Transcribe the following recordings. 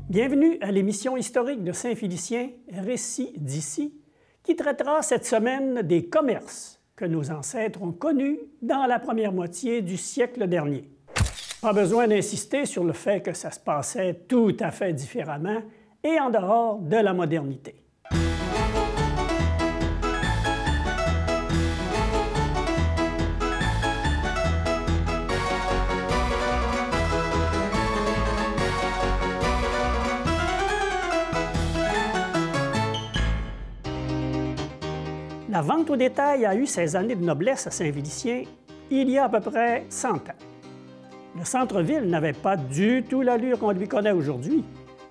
Bienvenue à l'émission historique de Saint-Félicien, Récits d'ici, qui traitera cette semaine des commerces que nos ancêtres ont connus dans la première moitié du siècle dernier. Pas besoin d'insister sur le fait que ça se passait tout à fait différemment et en dehors de la modernité. La vente au détail a eu ses années de noblesse à Saint-Félicien il y a à peu près 100 ans. Le centre-ville n'avait pas du tout l'allure qu'on lui connaît aujourd'hui,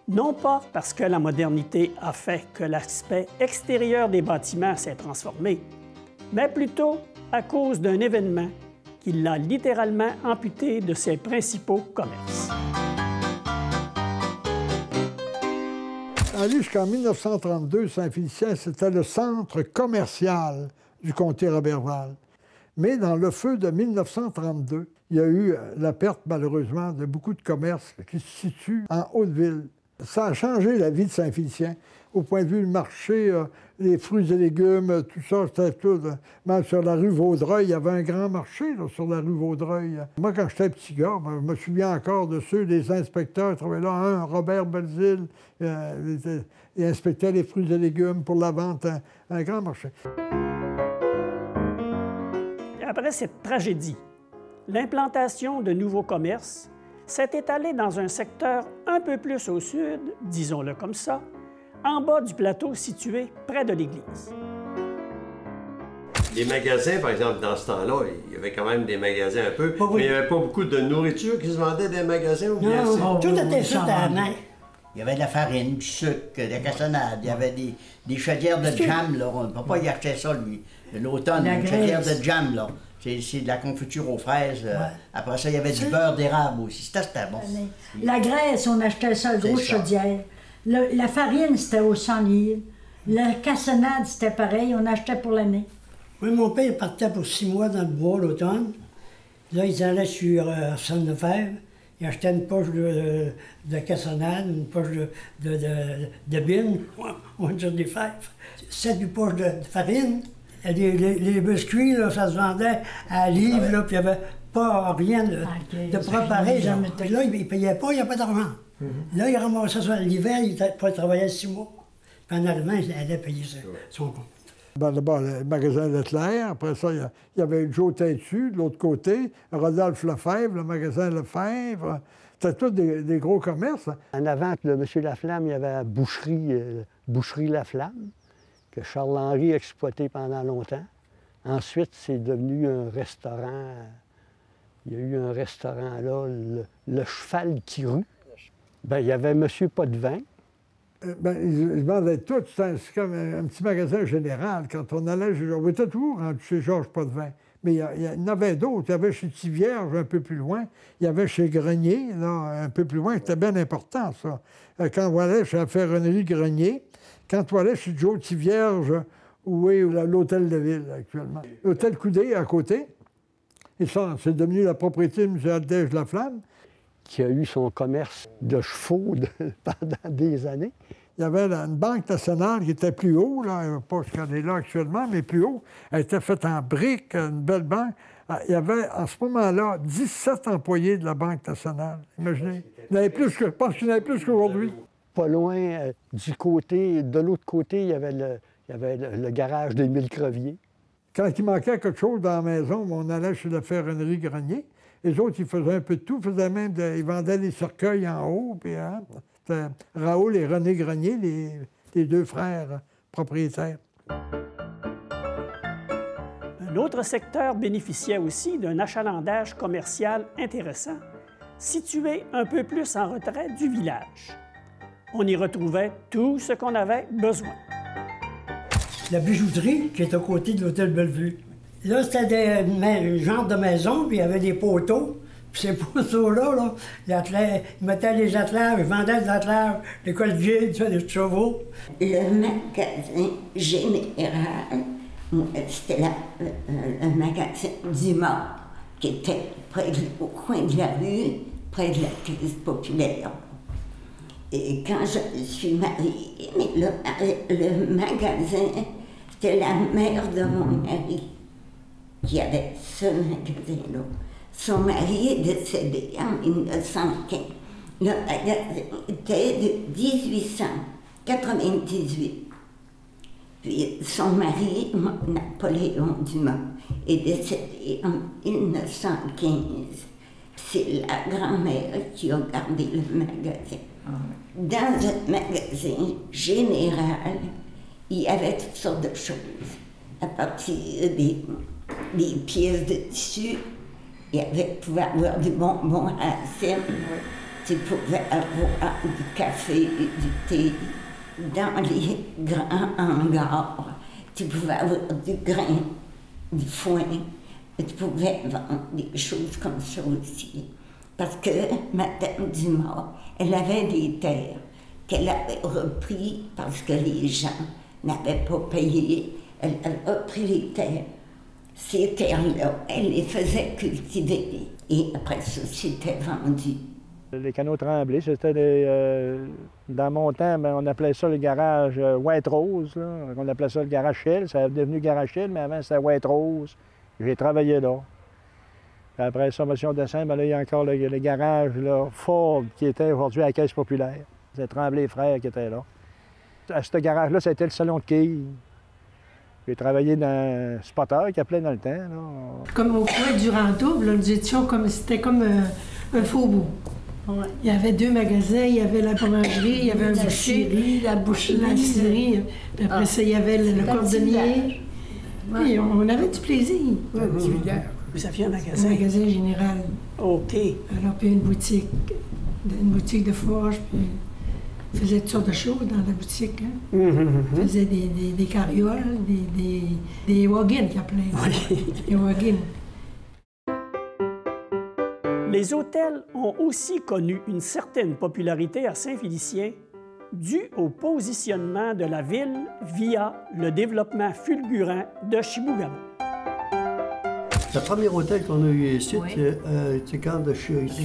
non pas parce que la modernité a fait que l'aspect extérieur des bâtiments s'est transformé, mais plutôt à cause d'un événement qui l'a littéralement amputé de ses principaux commerces. Allé jusqu'en 1932, Saint-Félicien, c'était le centre commercial du comté Roberval. Mais dans le feu de 1932, il y a eu la perte, malheureusement, de beaucoup de commerces qui se situent en Haute-Ville. Ça a changé la vie de Saint-Félicien. Au point de vue du marché, les fruits et légumes, tout ça, c'était tout. Même sur la rue Vaudreuil, il y avait un grand marché là, sur la rue Vaudreuil. Moi, quand j'étais petit gars, je me souviens encore de ceux, des inspecteurs qui travaillaient là. Robert Belzile, il inspectait les fruits et légumes pour la vente, un grand marché. Après cette tragédie, l'implantation de nouveaux commerces s'est étalée dans un secteur un peu plus au sud, disons-le comme ça, en bas du plateau situé près de l'église. Les magasins, par exemple, dans ce temps-là, il y avait quand même des magasins un peu, oui. mais il n'y avait pas beaucoup de nourriture qui se vendait dans les magasins ou bien Non, tout était fait à la main. Il y avait de la farine, du sucre, de la cassonade, il y avait des chaudières de jam, là. Papa, il achetait ça, lui, l'automne, une chaudière de jam, là. C'est de la confiture aux fraises. Ouais. Après ça, il y avait du beurre d'érable aussi. C'était bon. La graisse, on achetait ça à grosse chaudière. La farine, c'était au 100 livres. La cassonade, c'était pareil. On achetait pour l'année. Oui, mon père partait pour 6 mois dans le bois l'automne. Là, ils allaient sur Arsène-Lefebvre. Ils achetaient une poche de cassonade, une poche de bine. On va dire des fèves. 7 poches de farine. Les biscuits, là, ça se vendait à livre, là, puis il n'y avait pas rien de préparé. Puis là, il ne payait pas, il n'y a pas d'argent. Là, il ramassait ça l'hiver, il travaillait 6 mois. Puis en arrivant, il allait payer son compte. D'abord, le magasin Leclerc. Après ça, il y avait Joe Têtu, de l'autre côté. Rodolphe Lefebvre, le magasin Lefebvre. C'était tous des gros commerces. En avant de M. Laflamme, il y avait la boucherie Laflamme, que Charles-Henri a exploité pendant longtemps. Ensuite, c'est devenu un restaurant. Il y a eu un restaurant là, le Cheval qui rue. Bien, il y avait M. Potvin. Ils vendaient tout. C'est comme un petit magasin général. Quand on allait, on était toujours chez Georges Potvin. Mais il y en avait d'autres. Il y avait chez Tivierge, un peu plus loin. Il y avait chez Grenier, là, un peu plus loin. C'était bien important, ça. Quand on allait chez la ferronnerie Grenier, quand on allait chez Joe Tivierge, où est l'hôtel de ville actuellement. L'hôtel Coudé, à côté. Et ça, c'est devenu la propriété de M. Aldège Laflamme. Qui a eu son commerce de chevaux pendant des années. Il y avait une banque nationale qui était plus haut, là, pas ce qu'elle est là actuellement, mais plus haut. Elle était faite en briques, une belle banque. Il y avait, à ce moment-là, 17 employés de la Banque nationale. Imaginez. Je pense qu'il y en avait plus qu'aujourd'hui. Pas loin, de l'autre côté, il y avait le garage d'Émile Crevier. Quand il manquait quelque chose dans la maison, on allait chez la ferronnerie Grenier. Les autres, ils faisaient un peu de tout. Ils vendaient les cercueils en haut. Puis, c'était Raoul et René Grenier, les deux frères propriétaires. Un autre secteur bénéficiait aussi d'un achalandage commercial intéressant, situé un peu plus en retrait du village. On y retrouvait tout ce qu'on avait besoin. La bijouterie qui est à côté de l'hôtel Bellevue. Là, c'était des genres de maison, puis il y avait des poteaux. Puis ces poteaux-là, ils mettaient les attelages, ils vendaient des attelages, des colliers, des chevaux. Le magasin général, c'était le magasin Dumas, qui était au coin de la rue, près de la caisse populaire. Et quand je me suis mariée, mais le magasin, c'était la mère de mon mari qui avait ce magasin-là. Son mari est décédé en 1915. Le magasin était de 1898. Puis son mari, Napoléon Dumas, est décédé en 1915. C'est la grand-mère qui a gardé le magasin. Dans un magasin général, il y avait toutes sortes de choses. À partir des pièces de tissu, il pouvait avoir du bonbon à la scène, tu pouvais avoir du café et du thé. Dans les grands hangars, tu pouvais avoir du grain, du foin, et tu pouvais vendre des choses comme ça aussi. Parce que Madame Dumas, elle avait des terres qu'elle avait repris parce que les gens n'avaient pas payé. Elle avait repris les terres. Ces terres-là, elle les faisait cultiver. Et après ça, c'était vendu. Les canaux Tremblay, c'était dans mon temps, on appelait ça le garage White Rose. Là. On appelait ça le garage Shell. Ça est devenu garage Shell, mais avant, c'était White Rose. J'ai travaillé là. Puis après ça, Motion de Saint, là, il y a encore le garage là, Ford qui était aujourd'hui à la Caisse populaire. C'était Tremblay Frères qui étaient là. À ce garage-là, c'était le salon de quilles. J'ai travaillé dans Spotter, qui appelait dans le temps. Là. Comme au coin du Rantoul, nous étions comme, c'était comme un faubourg. Ouais. Il y avait 2 magasins, il y avait la boulangerie, il y avait un boucher, la boucherie, la ciserie. Puis après ça, il y avait le cordonnier. Oui, on avait du plaisir. Ouais, vous aviez un magasin? Un magasin général. OK. Alors, puis une boutique de forge, puis on faisait toutes sortes de choses dans la boutique. Hein? On faisait des carrioles, des wagons qu'ils appelaient. Oui. Des wagons. Les hôtels ont aussi connu une certaine popularité à Saint-Félicien dû au positionnement de la ville via le développement fulgurant de Chibougamau. Le premier hôtel qu'on a eu ici, c'est quand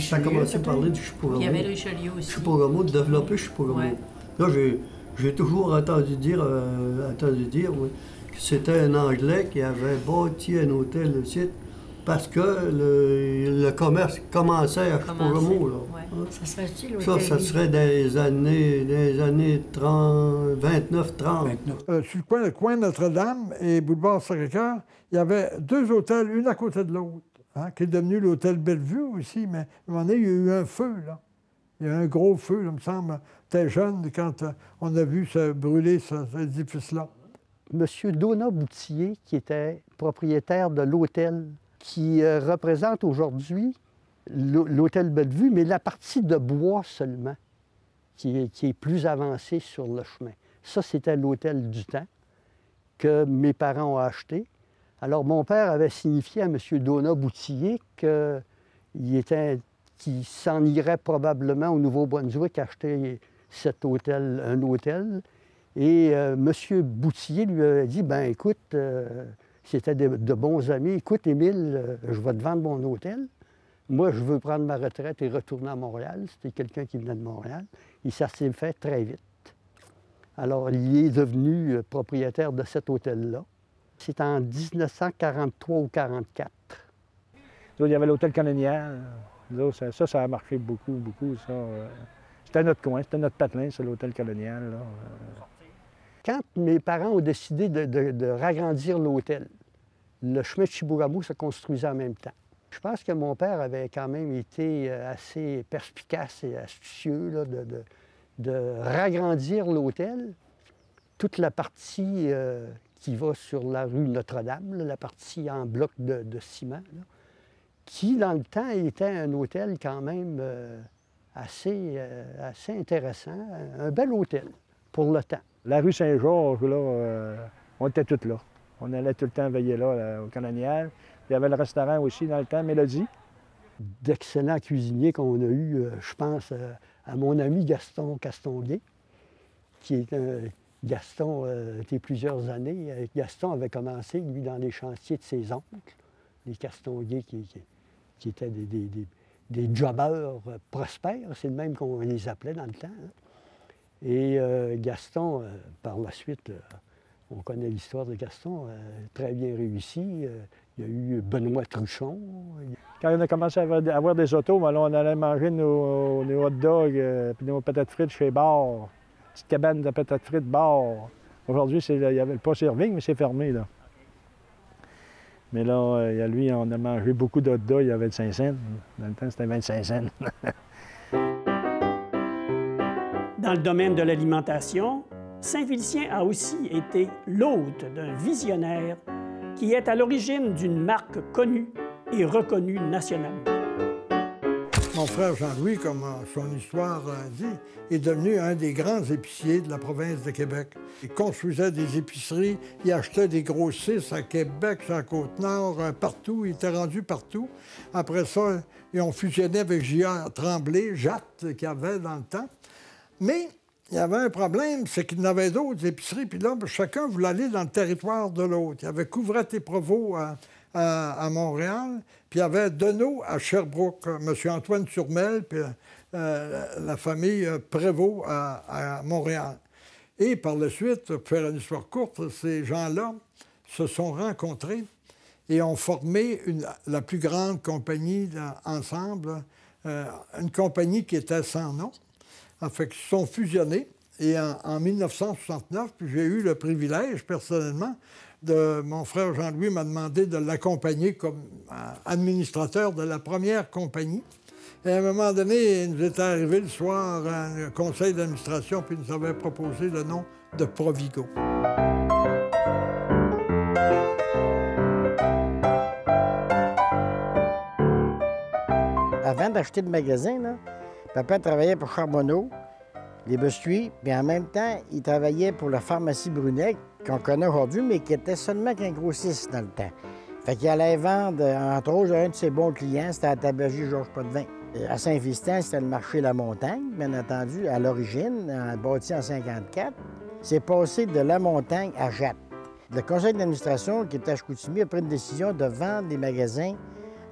ça a commencé à parler du Chibougamau. Il y avait Richelieu aussi. Chibougamau, de développer Chibougamau. Ouais. Là, j'ai toujours entendu dire que c'était un Anglais qui avait bâti un hôtel ici parce que le commerce commençait à Chibougamau. Ouais. Ça serait-tu l'hôtel? Ça serait dans les années 29-30. Sur le coin de Notre-Dame et boulevard Sacré-Cœur, il y avait 2 hôtels, une à côté de l'autre, hein, qui est devenu l'hôtel Bellevue aussi, mais à un moment donné, il y a eu un feu, là. Il y a eu un gros feu, là, me semble. J'étais jeune quand on a vu se brûler cet édifice-là. Monsieur Donat Boutillier, qui était propriétaire de l'hôtel, qui représente aujourd'hui l'hôtel Bellevue, mais la partie de bois seulement, qui est plus avancée sur le chemin. Ça, c'était l'hôtel du temps que mes parents ont acheté. Alors, mon père avait signifié à M. Donat Boutillier qu'il s'en irait probablement au Nouveau-Brunswick acheter un hôtel. Et M. Boutillier lui a dit, ben écoute, c'était de bons amis, écoute, Émile, je vais te vendre mon hôtel. Moi, je veux prendre ma retraite et retourner à Montréal. C'était quelqu'un qui venait de Montréal. Et ça s'est fait très vite. Alors, il est devenu propriétaire de cet hôtel-là. C'est en 1943 ou 1944. Il y avait l'hôtel colonial. Ça a marché beaucoup, beaucoup. C'était notre coin, c'était notre patelin, c'est l'hôtel colonial. Là. Quand mes parents ont décidé de ragrandir l'hôtel, le chemin de Chibougamau se construisait en même temps. Je pense que mon père avait quand même été assez perspicace et astucieux là, de ragrandir l'hôtel. Toute la partie qui va sur la rue Notre-Dame, la partie en bloc de ciment, là, qui, dans le temps, était un hôtel quand même assez intéressant, un bel hôtel pour le temps. La rue Saint-Georges, là, on était tous là. On allait tout le temps veiller là, au colonial. Il y avait le restaurant aussi dans le temps, Mélodie. D'excellents cuisiniers qu'on a eus, je pense à mon ami Gaston Castonguay, qui est Gaston était plusieurs années. Gaston avait commencé, lui, dans les chantiers de ses oncles, les Castonguay qui étaient des jobbeurs prospères, c'est le même qu'on les appelait dans le temps. Hein. Et Gaston, par la suite, on connaît l'histoire de Gaston, très bien réussi. Il y a eu Benoît Truchon. Quand on a commencé à avoir des autos, ben là, on allait manger nos hot dogs puis nos patates frites chez Bar. Petite cabane de patates frites Bar. Aujourd'hui, il y avait le pas serving, mais c'est fermé, là. Mais là, lui, on a mangé beaucoup d'hot dogs, il y avait 25 cents. Dans le temps, c'était 25 cents. Dans le domaine de l'alimentation, Saint-Félicien a aussi été l'hôte d'un visionnaire qui est à l'origine d'une marque connue et reconnue nationalement. Mon frère Jean-Louis, comme son histoire dit, est devenu un des grands épiciers de la province de Québec. Il construisait des épiceries, il achetait des grossistes à Québec, sur la Côte-Nord, partout, il était rendu partout. Après ça, ils ont fusionné avec J.A. Tremblay, Jatte, qu'il y avait dans le temps. Mais il y avait un problème, c'est qu'il y en avait d'autres épiceries, puis là, chacun voulait aller dans le territoire de l'autre. Il y avait Couvrette et Provost à Montréal, puis il y avait Deneau à Sherbrooke, M. Antoine Turmel, puis la famille Prévost à Montréal. Et par la suite, pour faire une histoire courte, ces gens-là se sont rencontrés et ont formé la plus grande compagnie ensemble, une compagnie qui était sans nom. En fait, ils se sont fusionnés. Et en 1969, j'ai eu le privilège, personnellement, mon frère Jean-Louis m'a demandé de l'accompagner comme administrateur de la première compagnie. Et à un moment donné, il nous était arrivé le soir à un conseil d'administration, puis il nous avait proposé le nom de Provigo. Avant d'acheter le magasin, là, papa travaillait pour Charbonneau, les biscuits, puis en même temps, il travaillait pour la pharmacie Brunet, qu'on connaît aujourd'hui, mais qui était seulement qu'un grossiste dans le temps. Fait qu'il allait vendre, entre autres, un de ses bons clients, c'était à la tabagie Georges Potvin. À Saint-Fistin, c'était le marché La Montagne, bien entendu, à l'origine, bâti en 1954. C'est passé de La Montagne à Jatte. Le conseil d'administration, qui était à Chicoutimi, a pris une décision de vendre les magasins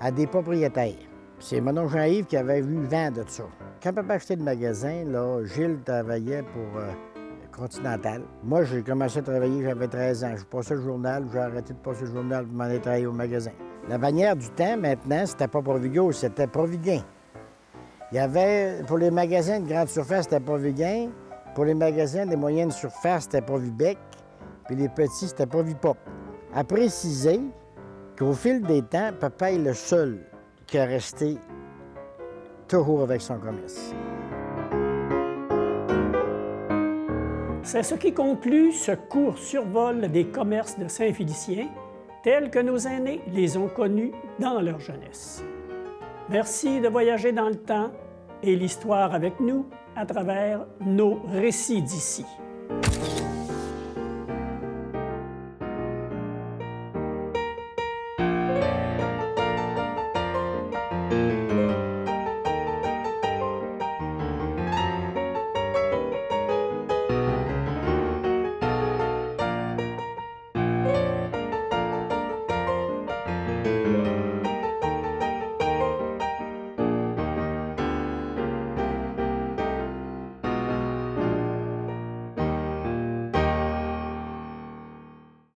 à des propriétaires. C'est mon oncle Jean-Yves qui avait eu vent de ça. Quand papa achetait le magasin, là, Gilles travaillait pour Continental. Moi, j'ai commencé à travailler, j'avais 13 ans. Je passais le journal, j'ai arrêté de passer le journal pour m'en aller travailler au magasin. La bannière du temps, maintenant, c'était pas Provigo, c'était Proviguin. Il y avait, pour les magasins de grande surface, c'était Proviguin. Pour les magasins de moyenne surface, c'était Provibec. Puis les petits, c'était Provipop. À préciser qu'au fil des temps, papa est le seul qui est resté toujours avec son commerce. C'est ce qui conclut ce court survol des commerces de Saint-Félicien, tels que nos aînés les ont connus dans leur jeunesse. Merci de voyager dans le temps et l'histoire avec nous à travers nos récits d'ici.